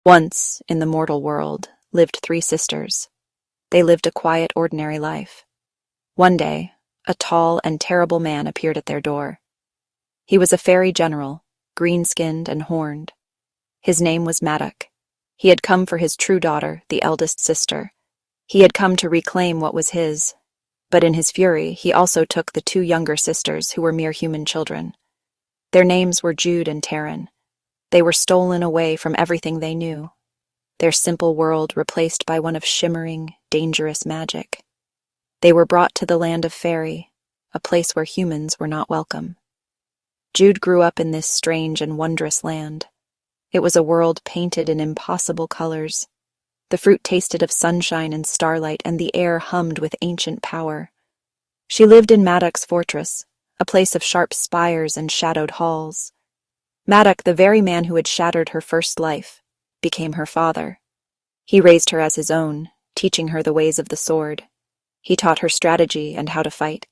Once, in the mortal world, lived three sisters. They lived a quiet, ordinary life. One day, a tall and terrible man appeared at their door. He was a fairy general, green-skinned and horned. His name was Maddock. He had come for his true daughter, the eldest sister. He had come to reclaim what was his, but in his fury he also took the two younger sisters who were mere human children. Their names were Jude and Taryn. They were stolen away from everything they knew, their simple world replaced by one of shimmering, dangerous magic. They were brought to the land of Faerie, a place where humans were not welcome. Jude grew up in this strange and wondrous land. It was a world painted in impossible colors. The fruit tasted of sunshine and starlight, and the air hummed with ancient power. She lived in Maddock's fortress, a place of sharp spires and shadowed halls. Maddock, the very man who had shattered her first life, became her father. He raised her as his own, teaching her the ways of the sword. He taught her strategy and how to fight.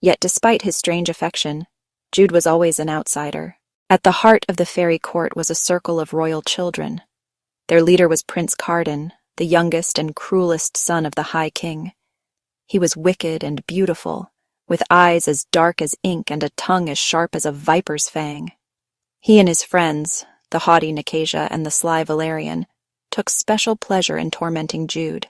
Yet despite his strange affection, Jude was always an outsider. At the heart of the fairy court was a circle of royal children. Their leader was Prince Cardan, the youngest and cruelest son of the High King. He was wicked and beautiful, with eyes as dark as ink and a tongue as sharp as a viper's fang. He and his friends, the haughty Nicasia and the sly Valerian, took special pleasure in tormenting Jude.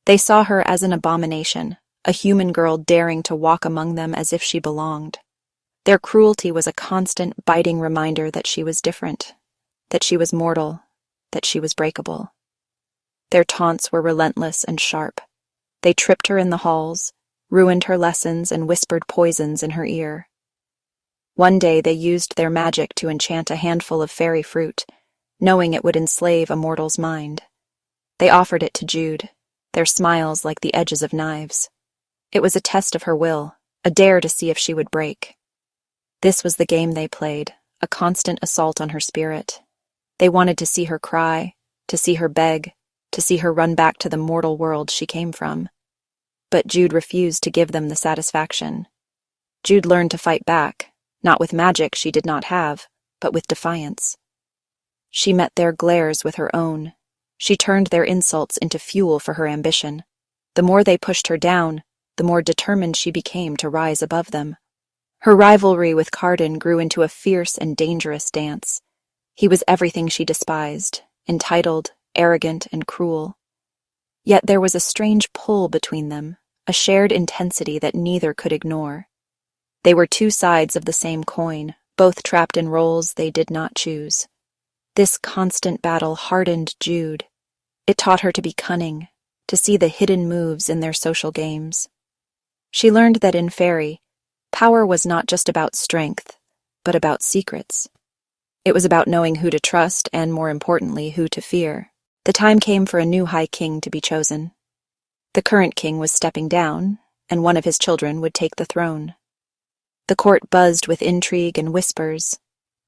They saw her as an abomination, a human girl daring to walk among them as if she belonged. Their cruelty was a constant, biting reminder that she was different, that she was mortal, that she was breakable. Their taunts were relentless and sharp. They tripped her in the halls, ruined her lessons, and whispered poisons in her ear. One day they used their magic to enchant a handful of fairy fruit, knowing it would enslave a mortal's mind. They offered it to Jude, their smiles like the edges of knives. It was a test of her will, a dare to see if she would break. This was the game they played, a constant assault on her spirit. They wanted to see her cry, to see her beg, to see her run back to the mortal world she came from. But Jude refused to give them the satisfaction. Jude learned to fight back, not with magic she did not have, but with defiance. She met their glares with her own. She turned their insults into fuel for her ambition. The more they pushed her down, the more determined she became to rise above them. Her rivalry with Cardan grew into a fierce and dangerous dance. He was everything she despised, entitled, arrogant, and cruel. Yet there was a strange pull between them, a shared intensity that neither could ignore. They were two sides of the same coin, both trapped in roles they did not choose. This constant battle hardened Jude. It taught her to be cunning, to see the hidden moves in their social games. She learned that in Faerie, power was not just about strength, but about secrets. It was about knowing who to trust and, more importantly, who to fear. The time came for a new High King to be chosen. The current king was stepping down, and one of his children would take the throne. The court buzzed with intrigue and whispers.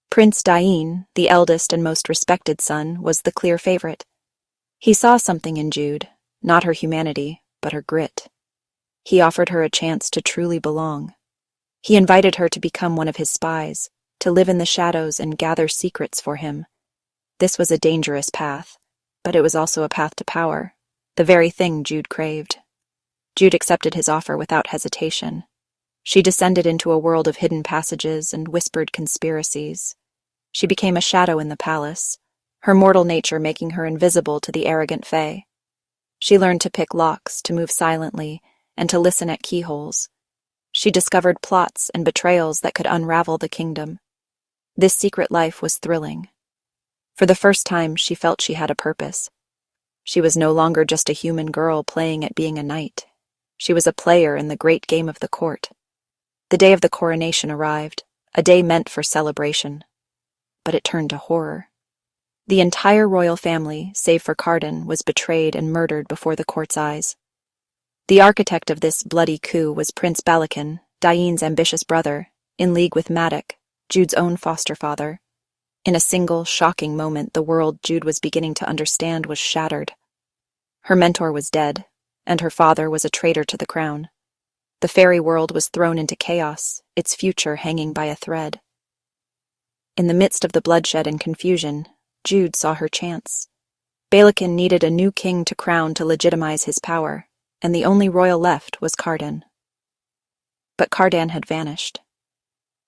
Prince Cardan, the eldest and most respected son, was the clear favorite. He saw something in Jude, not her humanity, but her grit. He offered her a chance to truly belong. He invited her to become one of his spies, to live in the shadows and gather secrets for him. This was a dangerous path, but it was also a path to power, the very thing Jude craved. Jude accepted his offer without hesitation. She descended into a world of hidden passages and whispered conspiracies. She became a shadow in the palace, her mortal nature making her invisible to the arrogant Fae. She learned to pick locks, to move silently, and to listen at keyholes. She discovered plots and betrayals that could unravel the kingdom. This secret life was thrilling. For the first time, she felt she had a purpose. She was no longer just a human girl playing at being a knight. She was a player in the great game of the court. The day of the coronation arrived, a day meant for celebration. But it turned to horror. The entire royal family, save for Cardan, was betrayed and murdered before the court's eyes. The architect of this bloody coup was Prince Cardan, Diane's ambitious brother, in league with Maddock, Jude's own foster father. In a single, shocking moment, the world Jude was beginning to understand was shattered. Her mentor was dead, and her father was a traitor to the crown. The fairy world was thrown into chaos, its future hanging by a thread. In the midst of the bloodshed and confusion, Jude saw her chance. Balakin needed a new king to crown to legitimize his power, and the only royal left was Cardan. But Cardan had vanished.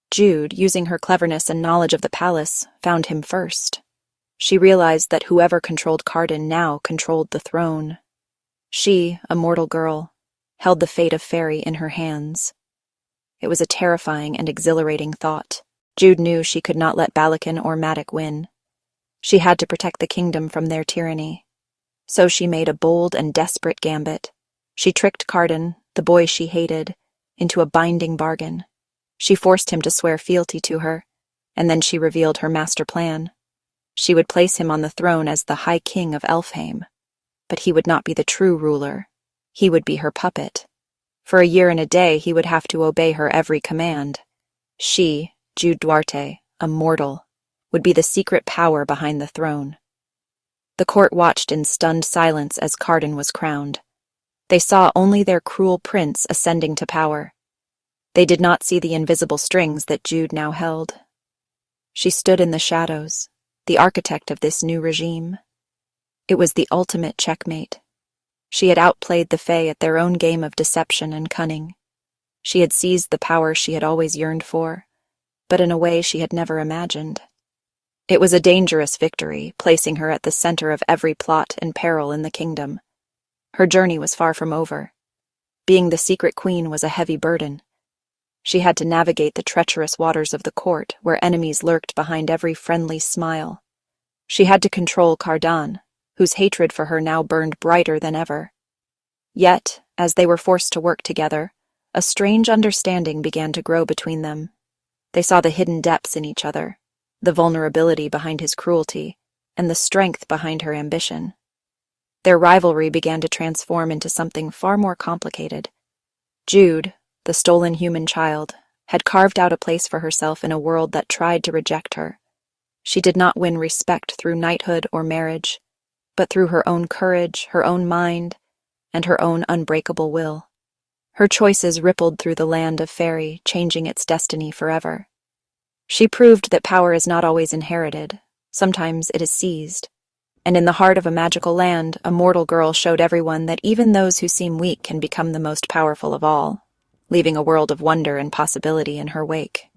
Jude, using her cleverness and knowledge of the palace, found him first. She realized that whoever controlled Cardan now controlled the throne. She, a mortal girl, held the fate of Faerie in her hands. It was a terrifying and exhilarating thought. Jude knew she could not let Balakin or Madoc win. She had to protect the kingdom from their tyranny. So she made a bold and desperate gambit. She tricked Cardan, the boy she hated, into a binding bargain. She forced him to swear fealty to her, and then she revealed her master plan. She would place him on the throne as the High King of Elfheim. But he would not be the true ruler. He would be her puppet. For a year and a day he would have to obey her every command. She, Jude Duarte, a mortal, would be the secret power behind the throne. The court watched in stunned silence as Cardan was crowned. They saw only their cruel prince ascending to power. They did not see the invisible strings that Jude now held. She stood in the shadows, the architect of this new regime. It was the ultimate checkmate. She had outplayed the Fae at their own game of deception and cunning. She had seized the power she had always yearned for, but in a way she had never imagined. It was a dangerous victory, placing her at the center of every plot and peril in the kingdom. Her journey was far from over. Being the secret queen was a heavy burden. She had to navigate the treacherous waters of the court, where enemies lurked behind every friendly smile. She had to control Cardan, whose hatred for her now burned brighter than ever. Yet, as they were forced to work together, a strange understanding began to grow between them. They saw the hidden depths in each other, the vulnerability behind his cruelty, and the strength behind her ambition. Their rivalry began to transform into something far more complicated. Jude, the stolen human child, had carved out a place for herself in a world that tried to reject her. She did not win respect through knighthood or marriage, but through her own courage, her own mind, and her own unbreakable will. Her choices rippled through the land of Faerie, changing its destiny forever. She proved that power is not always inherited. Sometimes it is seized. And in the heart of a magical land, a mortal girl showed everyone that even those who seem weak can become the most powerful of all, leaving a world of wonder and possibility in her wake.